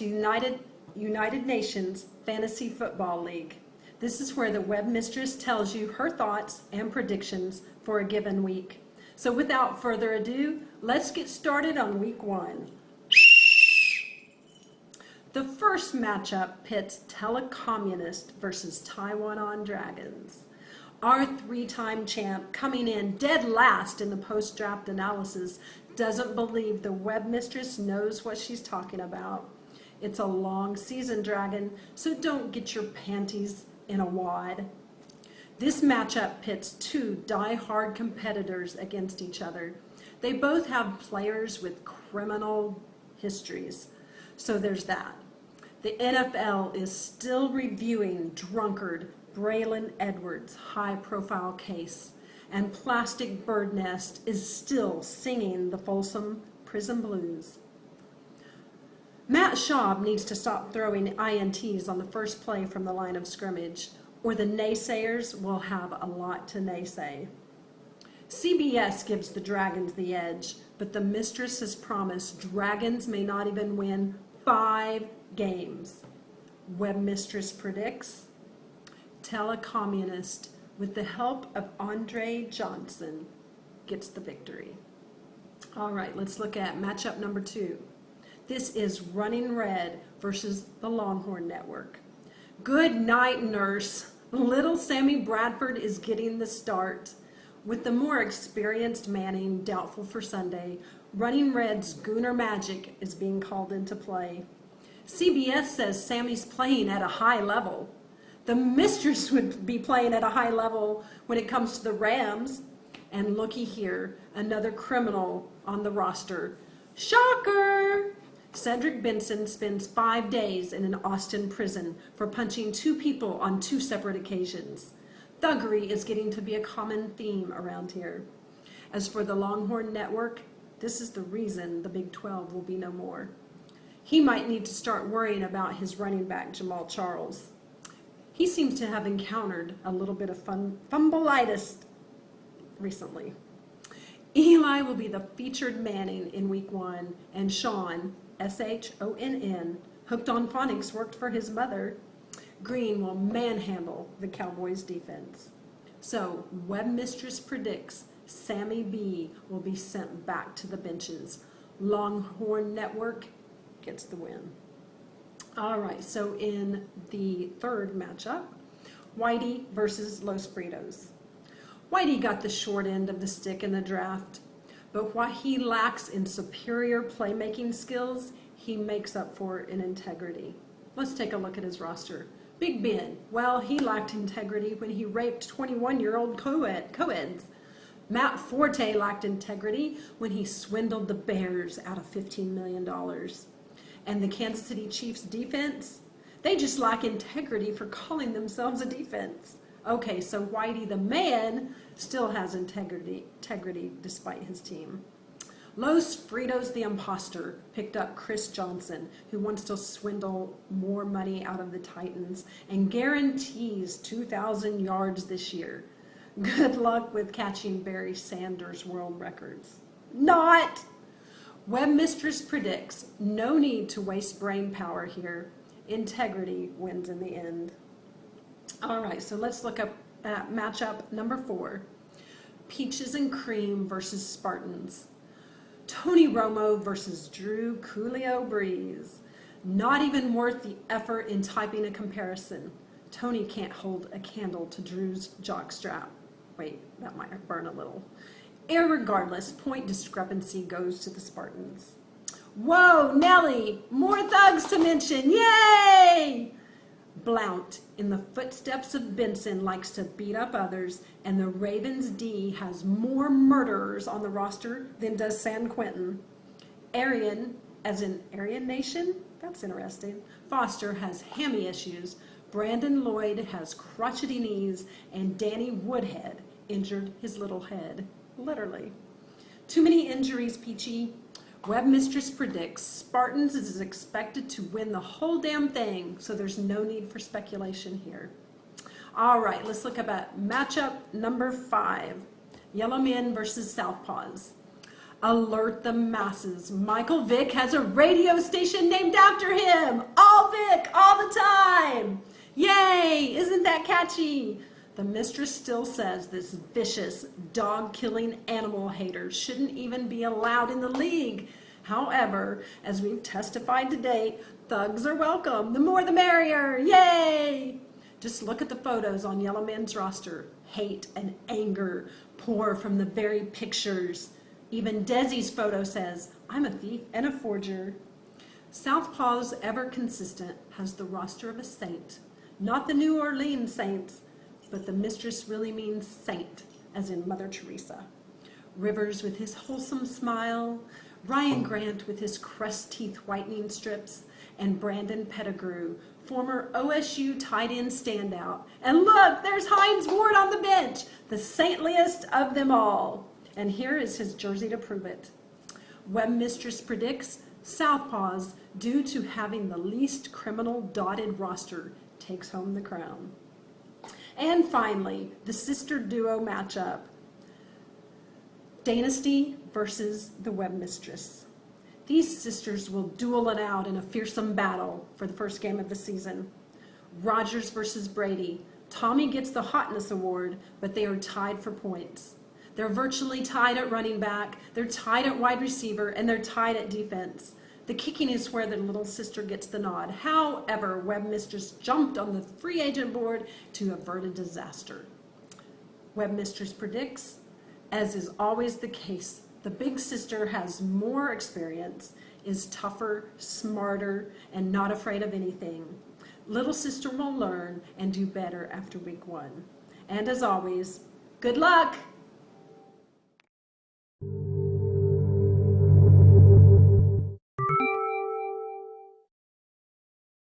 to United Nations Fantasy Football League. This is where the web mistress tells you her thoughts and predictions for a given week. So without further ado, let's get started on week 1. The first matchup pits Telecommunist versus Taiwan Dragons. Our 3-time champ, coming in dead last in the post-draft analysis, doesn't believe the web mistress knows what she's talking about. It's a long season, Dragon, so don't get your panties in a wad. This matchup pits 2 die-hard competitors against each other. They both have players with criminal histories, so there's that. The NFL is still reviewing drunkard Braylon Edwards' high-profile case, and Plastic Bird Nest is still singing the Folsom Prison Blues. Matt Schaub needs to stop throwing INTs on the first play from the line of scrimmage, or the naysayers will have a lot to naysay. CBS gives the Dragons the edge, but the mistress has promised Dragons may not even win 5 games. Web mistress predicts Telecommunist, with the help of Andre Johnson, gets the victory. All right, let's look at matchup number 2. This is Running Red versus the Longhorn Network. Good night, nurse. Little Sammy Bradford is getting the start. With the more experienced Manning doubtful for Sunday, Running Red's Gooner Magic is being called into play. CBS says Sammy's playing at a high level. The mistress would be playing at a high level when it comes to the Rams. And looky here, another criminal on the roster. Shocker! Cedric Benson spends 5 days in an Austin prison for punching 2 people on 2 separate occasions. Thuggery is getting to be a common theme around here. As for the Longhorn Network, this is the reason the Big 12 will be no more. He might need to start worrying about his running back, Jamal Charles. He seems to have encountered a little bit of fumbleitis recently. Eli will be the featured Manning in week 1, and Sean, S-H-O-N-N, hooked on phonics worked for his mother. Green will manhandle the Cowboys defense. So, web mistress predicts Sammy B will be sent back to the benches. Longhorn Network gets the win. All right, so in the third matchup, Whitey versus Los Fritos. Whitey got the short end of the stick in the draft, but what he lacks in superior playmaking skills, he makes up for in integrity. Let's take a look at his roster. Big Ben, well, he lacked integrity when he raped 21-year-old co-eds. Matt Forte lacked integrity when he swindled the Bears out of $15 million. And the Kansas City Chiefs defense, they just lack integrity for calling themselves a defense. Okay, so Whitey the man still has integrity despite his team. Los Fritos the imposter picked up Chris Johnson, who wants to swindle more money out of the Titans and guarantees 2,000 yards this year. Good luck with catching Barry Sanders' world records. Not! Web mistress predicts no need to waste brain power here. Integrity wins in the end. All right, so let's look up at matchup number 4. Peaches and Cream versus Spartans. Tony Romo versus Drew Coolio Breeze. Not even worth the effort in typing a comparison. Tony can't hold a candle to Drew's jockstrap. Wait, that might burn a little. Irregardless, point discrepancy goes to the Spartans. Whoa, Nelly! More thugs to mention! Yay! Blount, in the footsteps of Benson, likes to beat up others, and the Ravens D has more murderers on the roster than does San Quentin. Arian, as in Aryan Nation? That's interesting. Foster has hammy issues. Brandon Lloyd has crotchety knees, and Danny Woodhead injured his little head. Literally. Too many injuries, Peachy. Web mistress predicts Spartans is expected to win the whole damn thing, so there's no need for speculation here. All right, let's look at matchup number 5. Yellow Men versus Southpaws. Alert the masses. Michael Vick has a radio station named after him. All Vic, all the time. Yay, isn't that catchy? The mistress still says this vicious, dog-killing animal hater shouldn't even be allowed in the league. However, as we've testified to date, thugs are welcome. The more the merrier. Yay! Just look at the photos on Yellow Man's roster. Hate and anger pour from the very pictures. Even Desi's photo says, I'm a thief and a forger. Southpaw's Ever Consistent has the roster of a saint. Not the New Orleans Saints, but the mistress really means saint, as in Mother Teresa. Rivers with his wholesome smile, Ryan Grant with his crest teeth whitening strips, and Brandon Pettigrew, former OSU tight end standout. And look, there's Hines Ward on the bench, the saintliest of them all. And here is his jersey to prove it. Web Mistress predicts Southpaws, due to having the least criminal dotted roster, takes home the crown. And finally, the sister duo matchup. Dynasty versus the Web Mistress. These sisters will duel it out in a fearsome battle for the first game of the season. Rogers versus Brady. Tommy gets the hotness award, but they are tied for points. They're virtually tied at running back, they're tied at wide receiver, and they're tied at defense. The kicking is where the little sister gets the nod. However, Web Mistress jumped on the free agent board to avert a disaster. Web Mistress predicts, as is always the case, the big sister has more experience, is tougher, smarter, and not afraid of anything. Little sister will learn and do better after week 1. And as always, good luck!